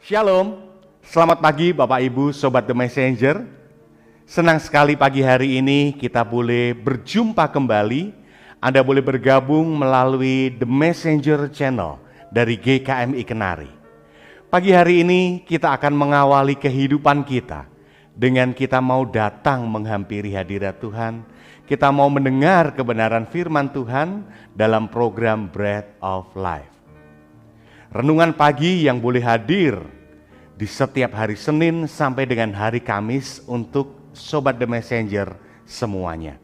Shalom, selamat pagi Bapak Ibu Sobat The Messenger. Senang sekali pagi hari ini kita boleh berjumpa kembali. Anda boleh bergabung melalui The Messenger Channel dari GKMI Kenari. Pagi hari ini kita akan mengawali kehidupan kita dengan kita mau datang menghampiri hadirat Tuhan. Kita mau mendengar kebenaran firman Tuhan dalam program Bread of Life. Renungan pagi yang boleh hadir di setiap hari Senin sampai dengan hari Kamis untuk Sobat The Messenger semuanya.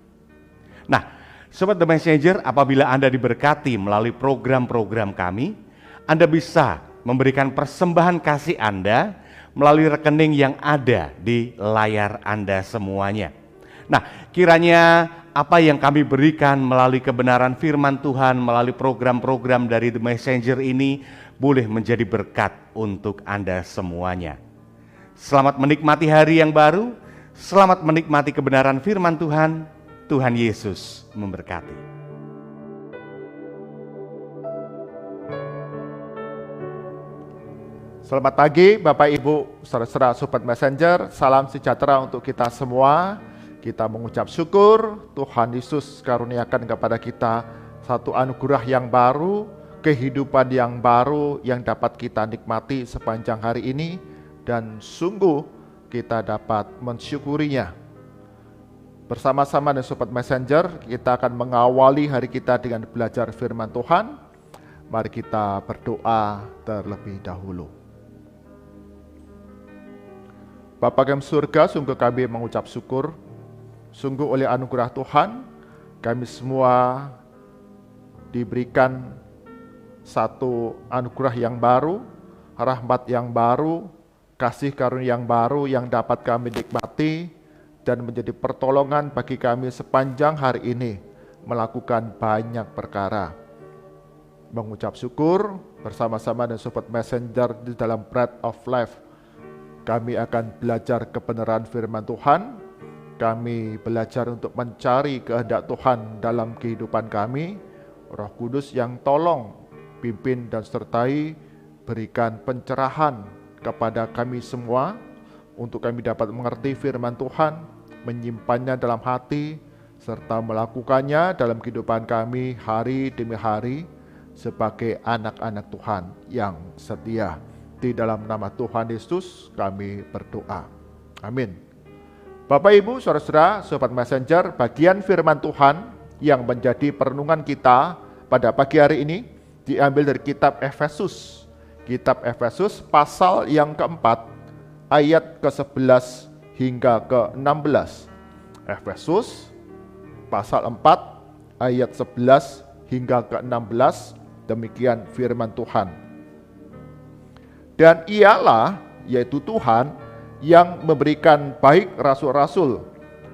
Nah, Sobat The Messenger, apabila Anda diberkati melalui program-program kami, Anda bisa memberikan persembahan kasih Anda melalui rekening yang ada di layar Anda semuanya. Nah, kiranya apa yang kami berikan melalui kebenaran firman Tuhan, melalui program-program dari The Messenger ini boleh menjadi berkat untuk Anda semuanya. Selamat menikmati hari yang baru, selamat menikmati kebenaran firman Tuhan. Tuhan Yesus memberkati. Selamat pagi Bapak Ibu, saudara-saudara Sobat Messenger, salam sejahtera untuk kita semua. Kita mengucap syukur Tuhan Yesus karuniakan kepada kita satu anugerah yang baru, kehidupan yang baru yang dapat kita nikmati sepanjang hari ini, dan sungguh kita dapat mensyukurinya. Bersama-sama dengan Sobat Messenger, kita akan mengawali hari kita dengan belajar firman Tuhan. Mari kita berdoa terlebih dahulu. Bapa kami surga, sungguh kami mengucap syukur. Sungguh oleh anugerah Tuhan, kami semua diberikan satu anugerah yang baru, rahmat yang baru, kasih karunia yang baru yang dapat kami nikmati dan menjadi pertolongan bagi kami sepanjang hari ini melakukan banyak perkara. Mengucap syukur bersama-sama dengan Sobat Messenger di dalam Bread of Life. Kami akan belajar kebenaran firman Tuhan. Kami belajar untuk mencari kehendak Tuhan dalam kehidupan kami. Roh Kudus yang tolong pimpin dan sertai, berikan pencerahan kepada kami semua untuk kami dapat mengerti firman Tuhan, menyimpannya dalam hati, serta melakukannya dalam kehidupan kami hari demi hari sebagai anak-anak Tuhan yang setia. Di dalam nama Tuhan Yesus kami berdoa. Amin. Bapak Ibu, saudara-saudara, Sobat Messenger, bagian firman Tuhan yang menjadi perenungan kita pada pagi hari ini diambil dari kitab Efesus. Kitab Efesus pasal yang keempat, ayat ke-11 hingga ke-16. Efesus pasal 4, ayat 11 hingga ke-16, demikian firman Tuhan. Dan ialah, yaitu Tuhan, yang memberikan baik rasul-rasul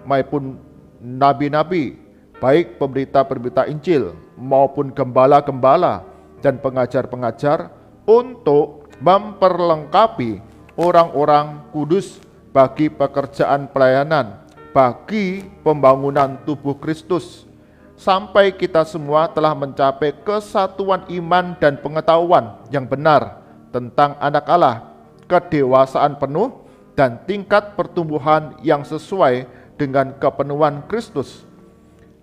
maupun nabi-nabi, baik pemberita-pemberita Injil maupun gembala-gembala dan pengajar-pengajar untuk memperlengkapi orang-orang kudus bagi pekerjaan pelayanan, bagi pembangunan tubuh Kristus, sampai kita semua telah mencapai kesatuan iman dan pengetahuan yang benar tentang anak Allah, kedewasaan penuh dan tingkat pertumbuhan yang sesuai dengan kepenuhan Kristus,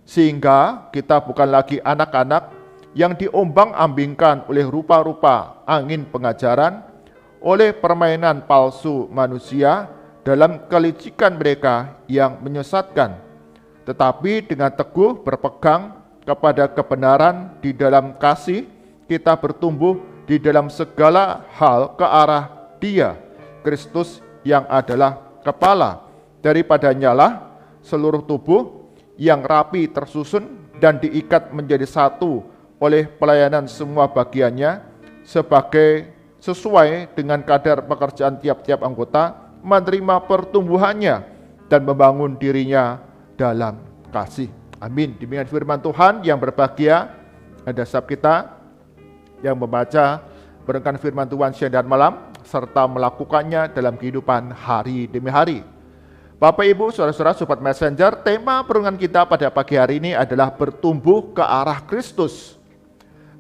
sehingga kita bukan lagi anak-anak yang diombang-ambingkan oleh rupa-rupa angin pengajaran, oleh permainan palsu manusia dalam kelicikan mereka yang menyesatkan, tetapi dengan teguh berpegang kepada kebenaran di dalam kasih, kita bertumbuh di dalam segala hal ke arah Dia, Kristus yang adalah kepala. Daripadanya lah seluruh tubuh yang rapi tersusun dan diikat menjadi satu oleh pelayanan semua bagiannya sebagai sesuai dengan kadar pekerjaan tiap-tiap anggota, menerima pertumbuhannya dan membangun dirinya dalam kasih. Amin. Demikian firman Tuhan yang berbahagia. Ada setiap kita yang membaca, merenungkan firman Tuhan siang dan malam, serta melakukannya dalam kehidupan hari demi hari. Bapak Ibu, saudara-saudara Sobat Messenger, tema perenungan kita pada pagi hari ini adalah bertumbuh ke arah Kristus.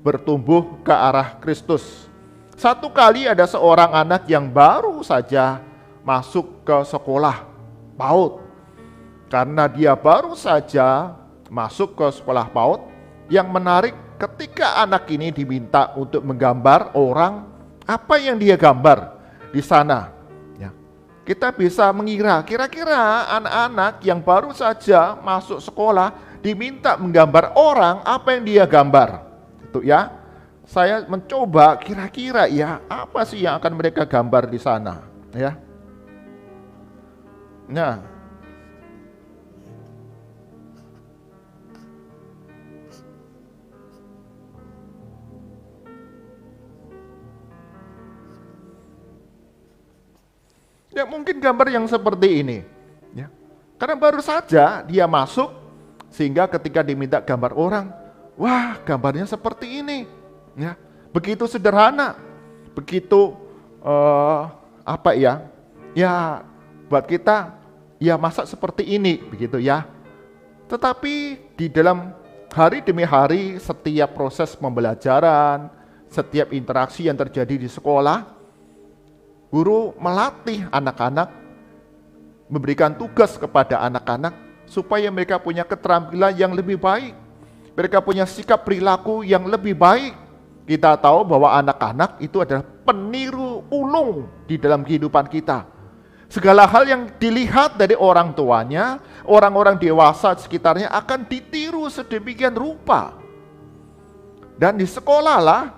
Bertumbuh ke arah Kristus. Satu kali ada seorang anak yang baru saja masuk ke sekolah PAUD. Karena dia baru saja masuk ke sekolah PAUD, yang menarik ketika anak ini diminta untuk menggambar orang, apa yang dia gambar di sana. Ya. Kita bisa mengira, kira-kira anak-anak yang baru saja masuk sekolah diminta menggambar orang, apa yang dia gambar. Itu ya. Saya mencoba kira-kira ya apa sih yang akan mereka gambar di sana, ya. Nah, ya mungkin gambar yang seperti ini, ya. Karena baru saja dia masuk, sehingga ketika diminta gambar orang, wah gambarnya seperti ini. Ya, begitu sederhana, begitu apa ya? Ya buat kita, ya masa seperti ini, begitu ya. Tetapi di dalam hari demi hari, setiap proses pembelajaran, setiap interaksi yang terjadi di sekolah, guru melatih anak-anak, memberikan tugas kepada anak-anak supaya mereka punya keterampilan yang lebih baik, mereka punya sikap perilaku yang lebih baik. Kita tahu bahwa anak-anak itu adalah peniru ulung di dalam kehidupan kita. Segala hal yang dilihat dari orang tuanya, orang-orang dewasa sekitarnya akan ditiru sedemikian rupa. Dan di sekolah lah,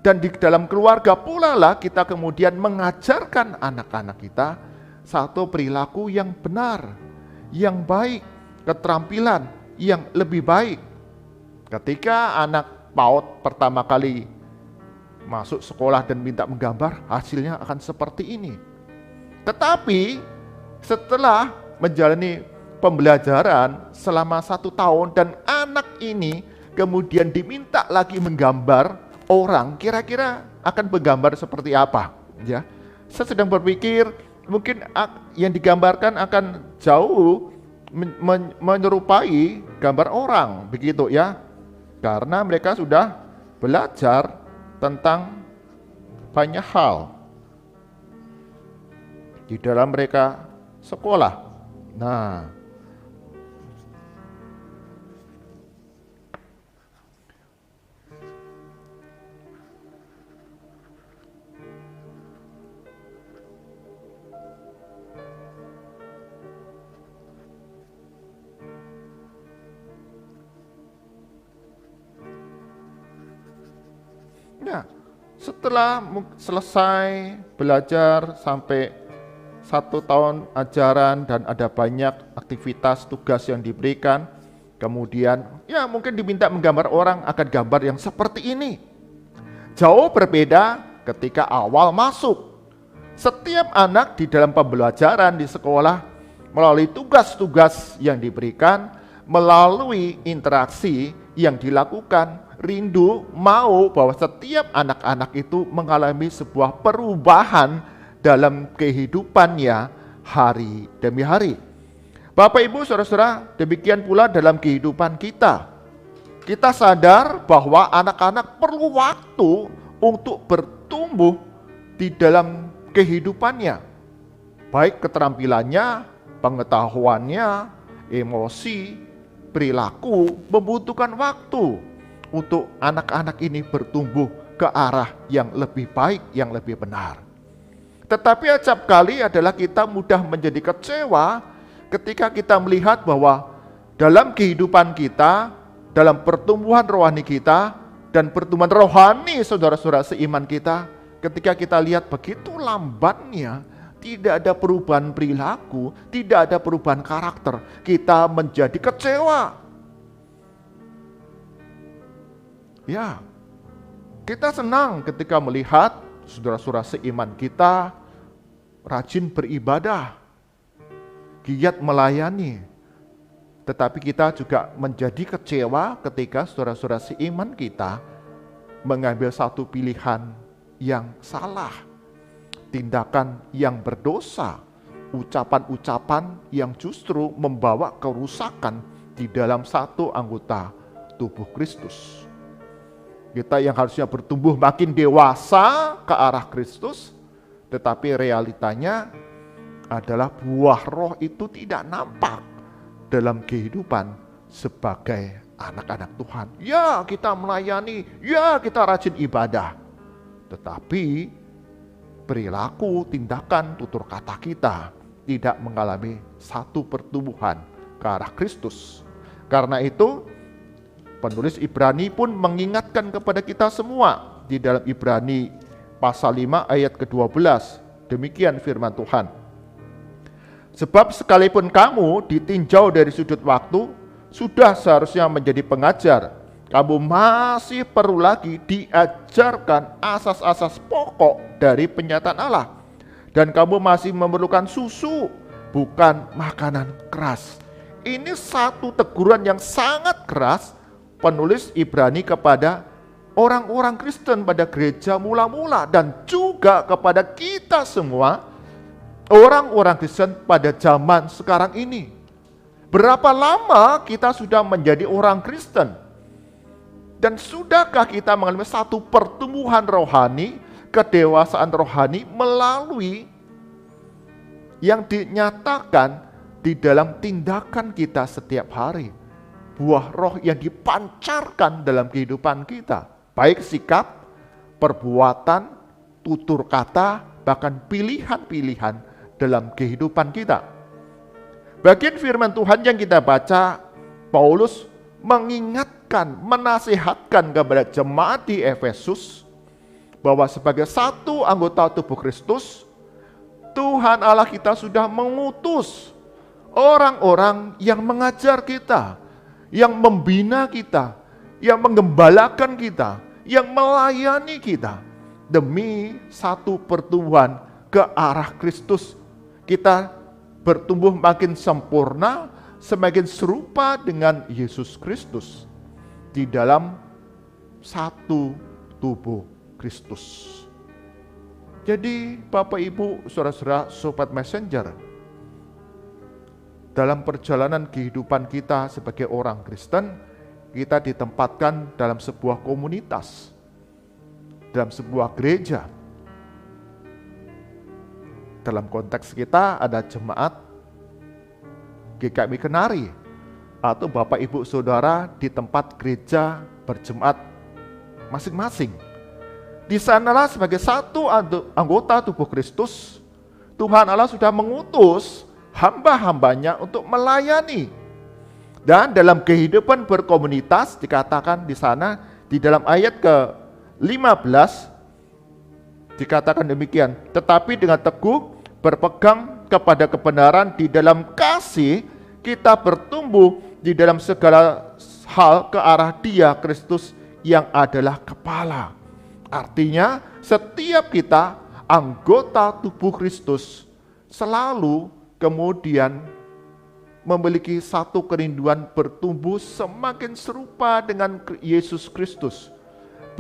dan di dalam keluarga pula lah kita kemudian mengajarkan anak-anak kita satu perilaku yang benar, yang baik, keterampilan yang lebih baik. Ketika anak PAUD pertama kali masuk sekolah dan minta menggambar, hasilnya akan seperti ini. Tetapi setelah menjalani pembelajaran selama 1 tahun dan anak ini kemudian diminta lagi menggambar orang, kira-kira akan menggambar seperti apa? Ya, saya sedang berpikir mungkin yang digambarkan akan jauh menyerupai gambar orang, begitu ya. Karena mereka sudah belajar tentang banyak hal di dalam mereka sekolah. Nah, ya, setelah selesai belajar sampai 1 tahun ajaran dan ada banyak aktivitas tugas yang diberikan, kemudian ya mungkin diminta menggambar orang, akan gambar yang seperti ini. Jauh berbeda ketika awal masuk. Setiap anak di dalam pembelajaran di sekolah melalui tugas-tugas yang diberikan, melalui interaksi yang dilakukan, rindu mau bahwa setiap anak-anak itu mengalami sebuah perubahan dalam kehidupannya hari demi hari. Bapak Ibu Saudara-saudara, demikian pula dalam kehidupan kita. Kita sadar bahwa anak-anak perlu waktu untuk bertumbuh di dalam kehidupannya. Baik keterampilannya, pengetahuannya, emosi, perilaku membutuhkan waktu untuk anak-anak ini bertumbuh ke arah yang lebih baik, yang lebih benar. Tetapi acap kali adalah kita mudah menjadi kecewa ketika kita melihat bahwa dalam kehidupan kita, dalam pertumbuhan rohani kita, dan pertumbuhan rohani saudara-saudara seiman kita, ketika kita lihat begitu lambatnya, tidak ada perubahan perilaku, tidak ada perubahan karakter, kita menjadi kecewa. Ya, kita senang ketika melihat saudara-saudara seiman kita rajin beribadah, giat melayani. Tetapi kita juga menjadi kecewa ketika saudara-saudara seiman kita mengambil satu pilihan yang salah, tindakan yang berdosa, ucapan-ucapan yang justru membawa kerusakan di dalam satu anggota tubuh Kristus. Kita yang harusnya bertumbuh makin dewasa ke arah Kristus, tetapi realitanya adalah buah roh itu tidak nampak dalam kehidupan sebagai anak-anak Tuhan. Ya, kita melayani, ya kita rajin ibadah. Tetapi perilaku, tindakan, tutur kata kita tidak mengalami satu pertumbuhan ke arah Kristus. Karena itu, penulis Ibrani pun mengingatkan kepada kita semua di dalam Ibrani pasal 5 ayat ke-12. Demikian firman Tuhan. Sebab sekalipun kamu ditinjau dari sudut waktu, sudah seharusnya menjadi pengajar, kamu masih perlu lagi diajarkan asas-asas pokok dari penyataan Allah. Dan kamu masih memerlukan susu, bukan makanan keras. Ini satu teguran yang sangat keras penulis Ibrani kepada orang-orang Kristen pada gereja mula-mula dan juga kepada kita semua orang-orang Kristen pada zaman sekarang ini. Berapa lama kita sudah menjadi orang Kristen? Dan sudahkah kita mengalami satu pertumbuhan rohani, kedewasaan rohani melalui yang dinyatakan di dalam tindakan kita setiap hari? Buah roh yang dipancarkan dalam kehidupan kita, baik sikap, perbuatan, tutur kata, bahkan pilihan-pilihan dalam kehidupan kita. Bagian firman Tuhan yang kita baca, Paulus mengingatkan, menasihatkan kepada jemaat di Efesus bahwa sebagai satu anggota tubuh Kristus, Tuhan Allah kita sudah mengutus orang-orang yang mengajar kita, yang membina kita, yang menggembalakan kita, yang melayani kita demi satu pertumbuhan ke arah Kristus. Kita bertumbuh makin sempurna, semakin serupa dengan Yesus Kristus di dalam satu tubuh Kristus. Jadi Bapak Ibu, saudara-saudara, sobat messenger, dalam perjalanan kehidupan kita sebagai orang Kristen, kita ditempatkan dalam sebuah komunitas, dalam sebuah gereja. Dalam konteks kita ada jemaat GKMI Kenari, atau Bapak Ibu Saudara di tempat gereja berjemaat masing-masing. Di sanalah sebagai satu anggota tubuh Kristus, Tuhan Allah sudah mengutus hamba-hambanya untuk melayani. Dan dalam kehidupan berkomunitas dikatakan di sana, di dalam ayat ke-15 dikatakan demikian, tetapi dengan teguh berpegang kepada kebenaran di dalam kasih, kita bertumbuh di dalam segala hal ke arah Dia, Kristus yang adalah kepala. Artinya setiap kita anggota tubuh Kristus selalu kemudian memiliki satu kerinduan bertumbuh semakin serupa dengan Yesus Kristus,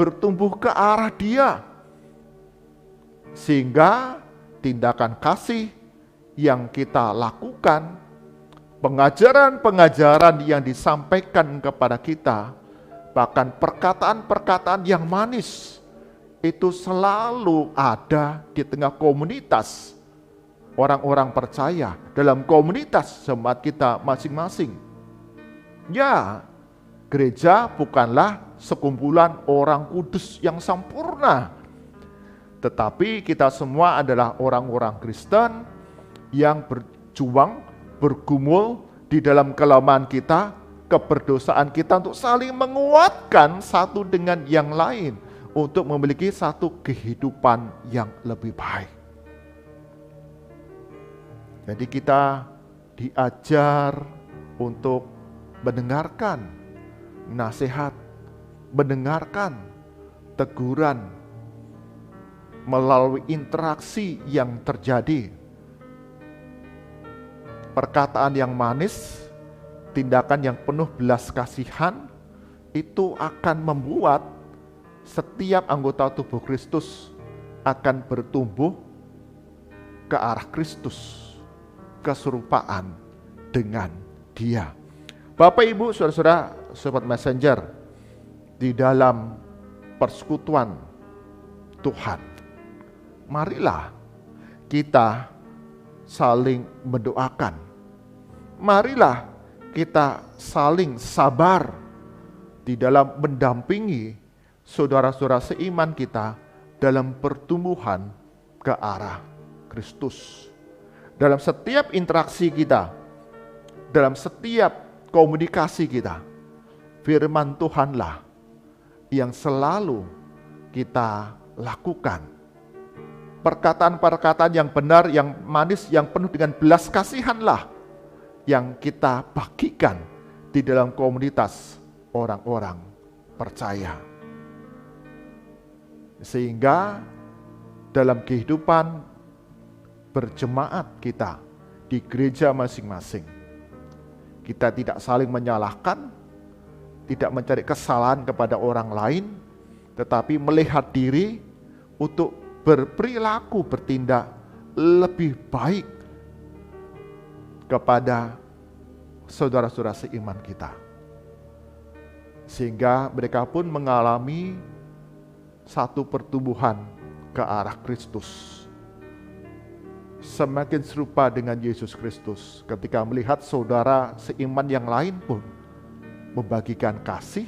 bertumbuh ke arah Dia, sehingga tindakan kasih yang kita lakukan, pengajaran-pengajaran yang disampaikan kepada kita, bahkan perkataan-perkataan yang manis, itu selalu ada di tengah komunitas orang-orang percaya, dalam komunitas jemaat kita masing-masing. Ya, gereja bukanlah sekumpulan orang kudus yang sempurna, tetapi kita semua adalah orang-orang Kristen yang berjuang, bergumul di dalam kelemahan kita, keberdosaan kita untuk saling menguatkan satu dengan yang lain untuk memiliki satu kehidupan yang lebih baik. Jadi kita diajar untuk mendengarkan nasihat, mendengarkan teguran melalui interaksi yang terjadi. Perkataan yang manis, tindakan yang penuh belas kasihan, itu akan membuat setiap anggota tubuh Kristus akan bertumbuh ke arah Kristus, keserupaan dengan Dia. Bapak Ibu, saudara-saudara, sobat messenger, di dalam persekutuan Tuhan. Marilah kita saling mendoakan. Marilah kita saling sabar di dalam mendampingi saudara-saudara seiman kita dalam pertumbuhan ke arah Kristus. Dalam setiap interaksi kita, dalam setiap komunikasi kita, firman Tuhanlah yang selalu kita lakukan. Perkataan-perkataan yang benar, yang manis, yang penuh dengan belas kasihanlah yang kita bagikan di dalam komunitas orang-orang percaya. Sehingga dalam kehidupan berjemaat kita di gereja masing-masing, kita tidak saling menyalahkan, tidak mencari kesalahan kepada orang lain, tetapi melihat diri untuk berperilaku, bertindak lebih baik kepada saudara-saudara seiman kita. Sehingga mereka pun mengalami satu pertumbuhan ke arah Kristus. Semakin serupa dengan Yesus Kristus ketika melihat saudara seiman yang lain pun membagikan kasih,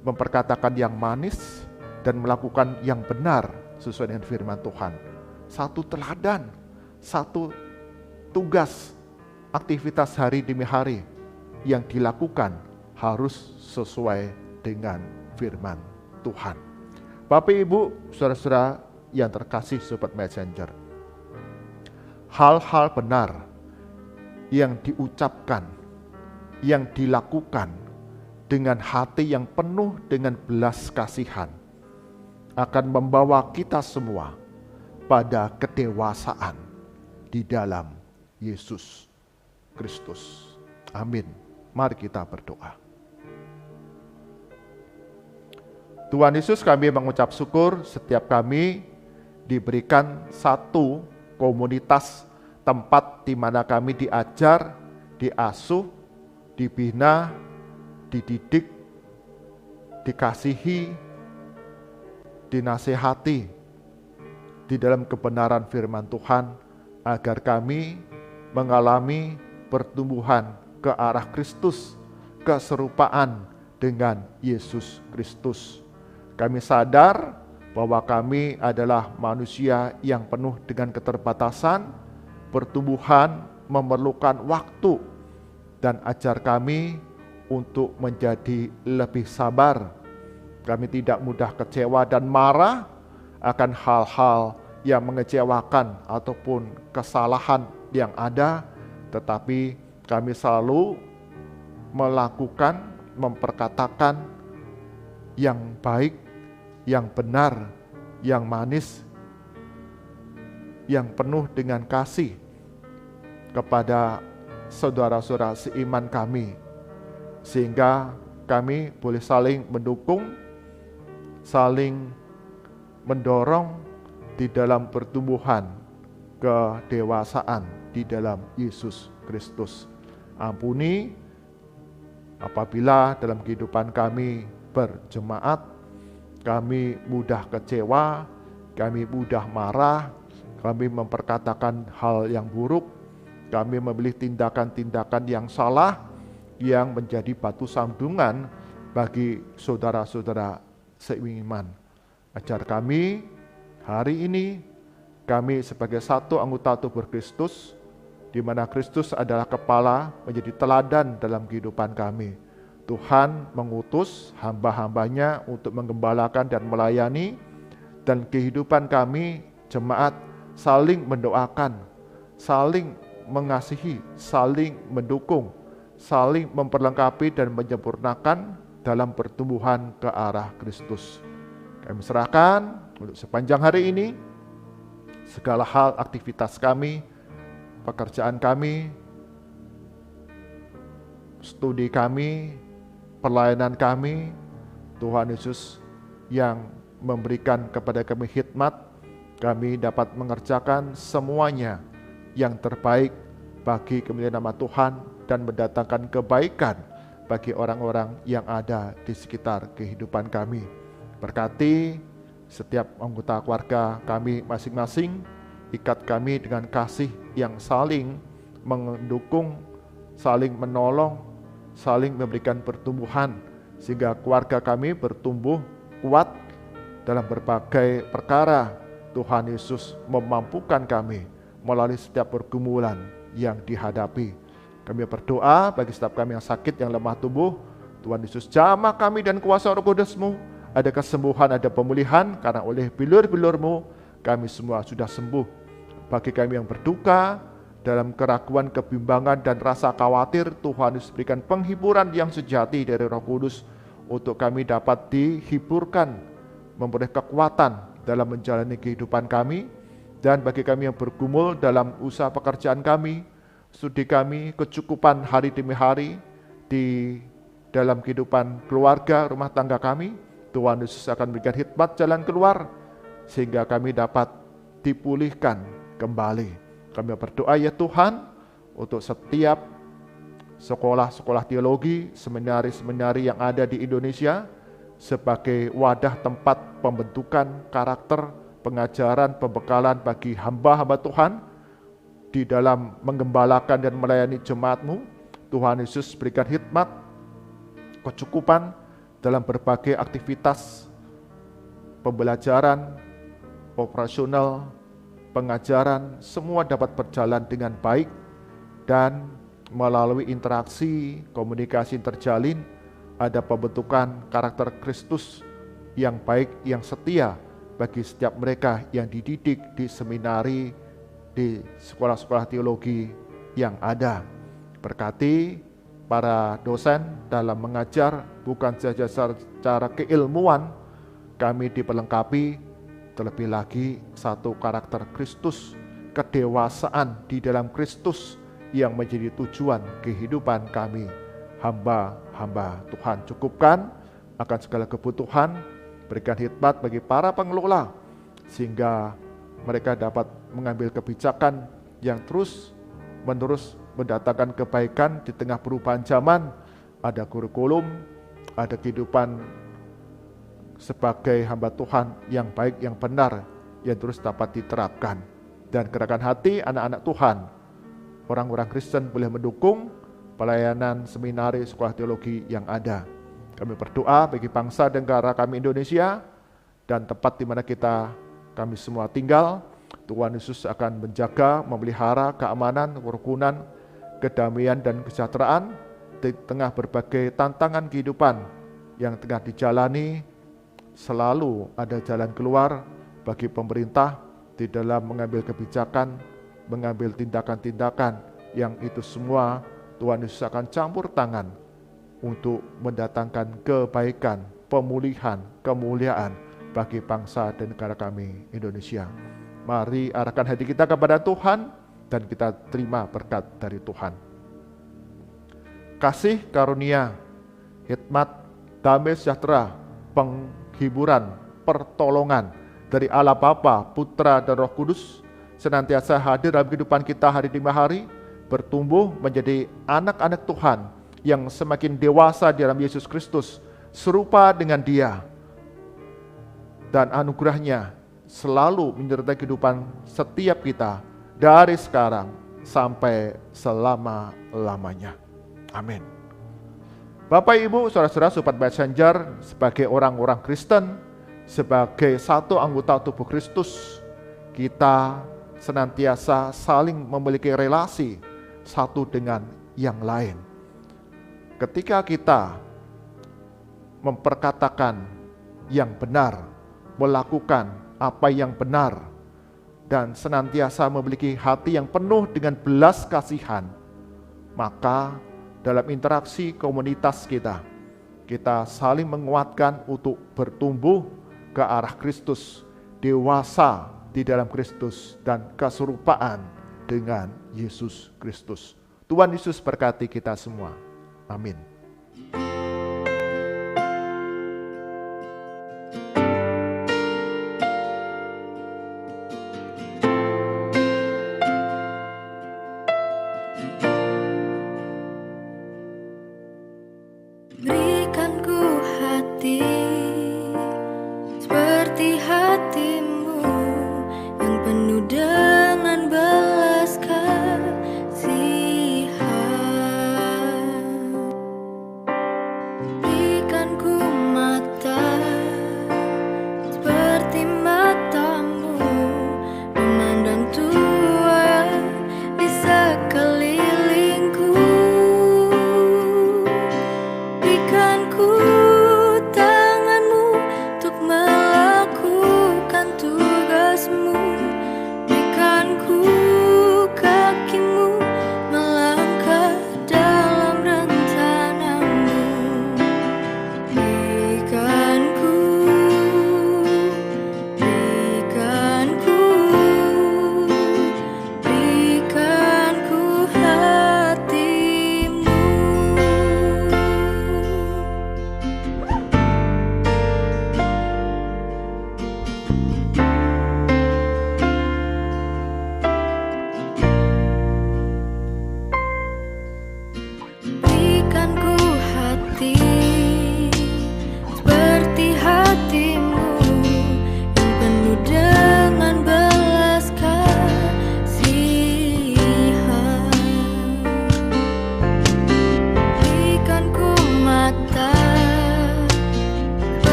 memperkatakan yang manis, dan melakukan yang benar sesuai dengan firman Tuhan. Satu teladan, satu tugas, aktivitas hari demi hari yang dilakukan harus sesuai dengan firman Tuhan. Bapak Ibu, saudara-saudara yang terkasih Sobat Messenger, hal-hal benar yang diucapkan, yang dilakukan dengan hati yang penuh dengan belas kasihan akan membawa kita semua pada kedewasaan di dalam Yesus Kristus. Amin. Mari kita berdoa. Tuhan Yesus, kami mengucap syukur setiap kami diberikan satu komunitas, tempat di mana kami diajar, diasuh, dibina, dididik, dikasihi, dinasehati di dalam kebenaran firman Tuhan, agar kami mengalami pertumbuhan ke arah Kristus, keserupaan dengan Yesus Kristus. Kami sadar bahwa kami adalah manusia yang penuh dengan keterbatasan, pertumbuhan memerlukan waktu, dan ajar kami untuk menjadi lebih sabar. Kami tidak mudah kecewa dan marah akan hal-hal yang mengecewakan ataupun kesalahan yang ada, tetapi kami selalu melakukan, memperkatakan yang baik, yang benar, yang manis, yang penuh dengan kasih kepada saudara-saudara seiman kami, sehingga kami boleh saling mendukung, saling mendorong di dalam pertumbuhan kedewasaan di dalam Yesus Kristus. Ampuni apabila dalam kehidupan kami berjemaat, kami mudah kecewa, kami mudah marah, kami memperkatakan hal yang buruk, kami memilih tindakan-tindakan yang salah, yang menjadi batu sandungan bagi saudara-saudara seiman. Ajar kami hari ini, kami sebagai satu anggota tubuh Kristus, di mana Kristus adalah kepala, menjadi teladan dalam kehidupan kami. Tuhan mengutus hamba-hambanya untuk menggembalakan dan melayani, dan kehidupan kami jemaat saling mendoakan, saling mengasihi, saling mendukung, saling memperlengkapi dan menyempurnakan dalam pertumbuhan ke arah Kristus. Kami serahkan untuk sepanjang hari ini segala hal aktivitas kami, pekerjaan kami, studi kami, pelayanan kami. Tuhan Yesus yang memberikan kepada kami hikmat, kami dapat mengerjakan semuanya yang terbaik bagi kemuliaan nama Tuhan dan mendatangkan kebaikan bagi orang-orang yang ada di sekitar kehidupan kami. Berkati setiap anggota keluarga kami masing-masing, ikat kami dengan kasih yang saling mendukung, saling menolong, saling memberikan pertumbuhan, sehingga keluarga kami bertumbuh kuat dalam berbagai perkara. Tuhan Yesus memampukan kami melalui setiap pergumulan yang dihadapi. Kami berdoa bagi setiap kami yang sakit, yang lemah tubuh, Tuhan Yesus jamah kami dan kuasa Roh Kudus-Mu, ada kesembuhan, ada pemulihan, karena oleh bilur-bilur-Mu kami semua sudah sembuh. Bagi kami yang berduka, dalam keraguan, kebimbangan, dan rasa khawatir, Tuhan Yesus berikan penghiburan yang sejati dari Roh Kudus untuk kami dapat dihiburkan, memperoleh kekuatan dalam menjalani kehidupan kami. Dan bagi kami yang bergumul dalam usaha pekerjaan kami, studi kami, kecukupan hari demi hari di dalam kehidupan keluarga, rumah tangga kami, Tuhan Yesus akan berikan hikmat jalan keluar sehingga kami dapat dipulihkan kembali. Kami berdoa ya Tuhan untuk setiap sekolah-sekolah teologi, seminari-seminari yang ada di Indonesia sebagai wadah tempat pembentukan karakter, pengajaran, pembekalan bagi hamba-hamba Tuhan di dalam menggembalakan dan melayani jemaat-Mu. Tuhan Yesus berikan hikmat, kecukupan dalam berbagai aktivitas pembelajaran, operasional, pengajaran, semua dapat berjalan dengan baik dan melalui interaksi, komunikasi terjalin, ada pembentukan karakter Kristus yang baik, yang setia bagi setiap mereka yang dididik di seminari, di sekolah-sekolah teologi yang ada. Berkati para dosen dalam mengajar, bukan saja secara keilmuan, kami diperlengkapi, terlebih lagi satu karakter Kristus, kedewasaan di dalam Kristus yang menjadi tujuan kehidupan kami, hamba-hamba Tuhan. Cukupkan akan segala kebutuhan, berikan hikmat bagi para pengelola, sehingga mereka dapat mengambil kebijakan yang terus-menerus mendatangkan kebaikan di tengah perubahan zaman. Ada kurikulum, ada kehidupan sebagai hamba Tuhan yang baik, yang benar, yang terus dapat diterapkan. Dan gerakan hati anak-anak Tuhan, orang-orang Kristen boleh mendukung pelayanan seminari sekolah teologi yang ada. Kami berdoa bagi bangsa dan negara kami Indonesia dan tempat di mana kami semua tinggal. Tuhan Yesus akan menjaga, memelihara keamanan, kerukunan, kedamaian dan kesejahteraan di tengah berbagai tantangan kehidupan yang tengah dijalani. Selalu ada jalan keluar bagi pemerintah di dalam mengambil kebijakan, mengambil tindakan-tindakan yang itu semua Tuhan Yesus akan campur tangan untuk mendatangkan kebaikan, pemulihan, kemuliaan bagi bangsa dan negara kami Indonesia. Mari arahkan hati kita kepada Tuhan dan kita terima berkat dari Tuhan. Kasih karunia, hikmat, damai sejahtera, penghiburan, pertolongan dari Allah Bapa, Putra, dan Roh Kudus senantiasa hadir dalam kehidupan kita hari demi hari, bertumbuh menjadi anak-anak Tuhan yang semakin dewasa di dalam Yesus Kristus, serupa dengan Dia, dan anugerahnya selalu menyertai kehidupan setiap kita dari sekarang sampai selama-lamanya. Amin. Bapak, Ibu, saudara-saudara, Sobat Messenger, sebagai orang-orang Kristen, sebagai satu anggota tubuh Kristus, kita senantiasa saling memiliki relasi satu dengan yang lain. Ketika kita memperkatakan yang benar, melakukan apa yang benar, dan senantiasa memiliki hati yang penuh dengan belas kasihan, maka dalam interaksi komunitas kita saling menguatkan untuk bertumbuh ke arah Kristus, dewasa di dalam Kristus, dan keserupaan dengan Yesus Kristus. Tuhan Yesus berkati kita semua. Amin. Berikan ku hati penuh